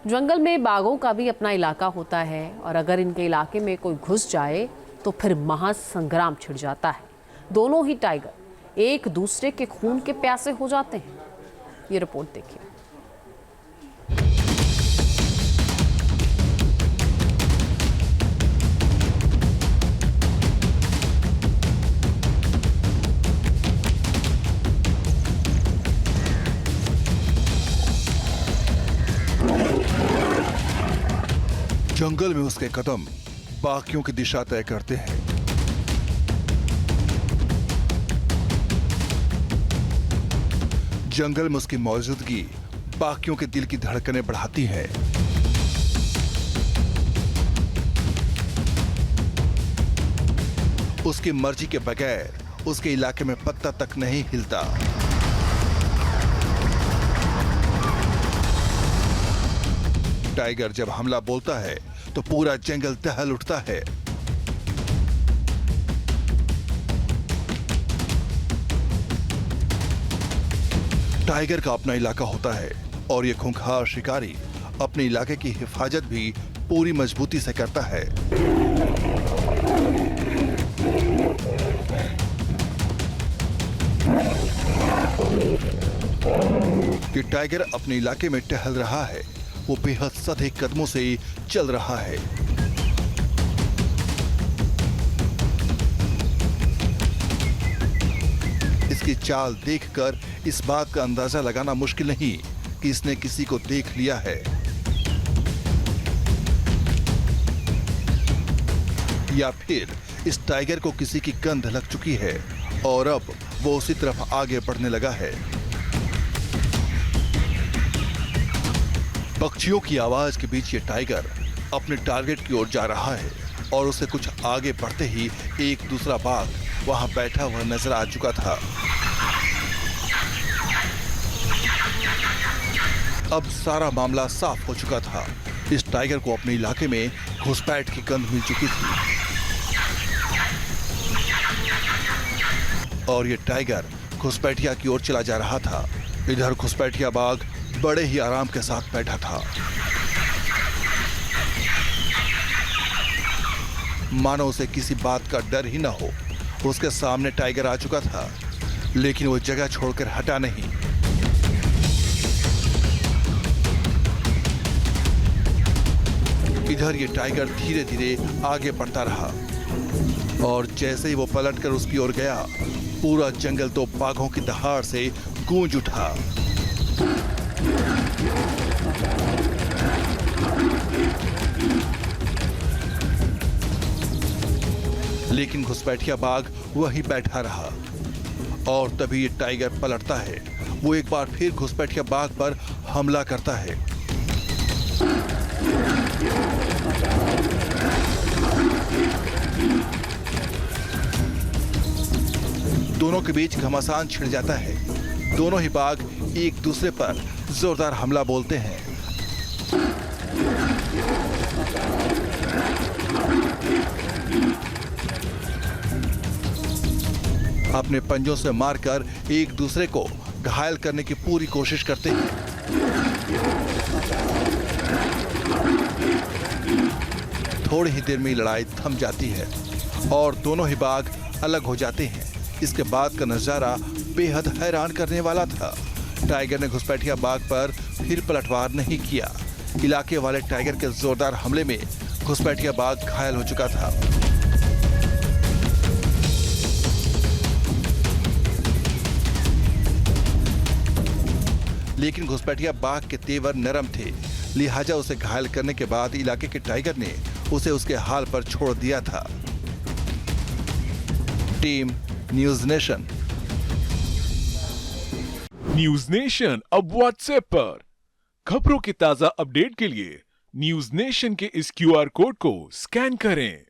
जंगल में बाघों का भी अपना इलाका होता है और अगर इनके इलाके में कोई घुस जाए तो फिर महासंग्राम छिड़ जाता है। दोनों ही टाइगर एक दूसरे के खून के प्यासे हो जाते हैं। ये रिपोर्ट देखिए। जंगल में उसके कदम बाकियों की दिशा तय करते हैं। जंगल में उसकी मौजूदगी बाकियों के दिल की धड़कनें बढ़ाती है। उसकी मर्जी के बगैर उसके इलाके में पत्ता तक नहीं हिलता। टाइगर जब हमला बोलता है तो पूरा जंगल दहल उठता है। टाइगर का अपना इलाका होता है और ये खूंखार शिकारी अपने इलाके की हिफाजत भी पूरी मजबूती से करता है। ये टाइगर अपने इलाके में टहल रहा है। वो बेहद सधे कदमों से चल रहा है। इसकी चाल देखकर इस बात का अंदाजा लगाना मुश्किल नहीं कि इसने किसी को देख लिया है। या फिर इस टाइगर को किसी की गंध लग चुकी है और अब वो उसी तरफ आगे बढ़ने लगा है। पक्षियों की आवाज के बीच ये टाइगर अपने टारगेट की ओर जा रहा है और उसे कुछ आगे बढ़ते ही एक दूसरा बाघ वहां बैठा हुआ नजर आ चुका था। अब सारा मामला साफ हो चुका था। इस टाइगर को अपने इलाके में घुसपैठ की गंध मिल चुकी थी और ये टाइगर घुसपैठिया की ओर चला जा रहा था। इधर घुसपैठिया बाघ बड़े ही आराम के साथ बैठा था, मानो उसे किसी बात का डर ही न हो। उसके सामने टाइगर आ चुका था लेकिन वो जगह छोड़कर हटा नहीं। इधर ये टाइगर धीरे धीरे आगे बढ़ता रहा और जैसे ही वो पलटकर उसकी ओर गया, पूरा जंगल तो बाघों की दहाड़ से गूंज उठा। लेकिन घुसपैठिया बाघ वहीं बैठा रहा और तभी ये टाइगर पलटता है। वो एक बार फिर घुसपैठिया बाघ पर हमला करता है। दोनों के बीच घमासान छिड़ जाता है। दोनों ही बाघ एक दूसरे पर जोरदार हमला बोलते हैं। अपने पंजों से मारकर एक दूसरे को घायल करने की पूरी कोशिश करते हैं। थोड़ी ही देर में लड़ाई थम जाती है और दोनों ही बाघ अलग हो जाते हैं। इसके बाद का नजारा बेहद हैरान करने वाला था। टाइगर ने घुसपैठिया बाघ पर फिर पलटवार नहीं किया। इलाके वाले टाइगर के जोरदार हमले में घुसपैठिया बाघ घायल हो चुका था। लेकिन घुसपैठिया बाघ के तेवर नरम थे, लिहाजा उसे घायल करने के बाद इलाके के टाइगर ने उसे उसके हाल पर छोड़ दिया था। Team news nation. News nation अब व्हाट्सएप पर खबरों की ताजा अपडेट के लिए न्यूज नेशन के इस क्यूआर कोड को स्कैन करें।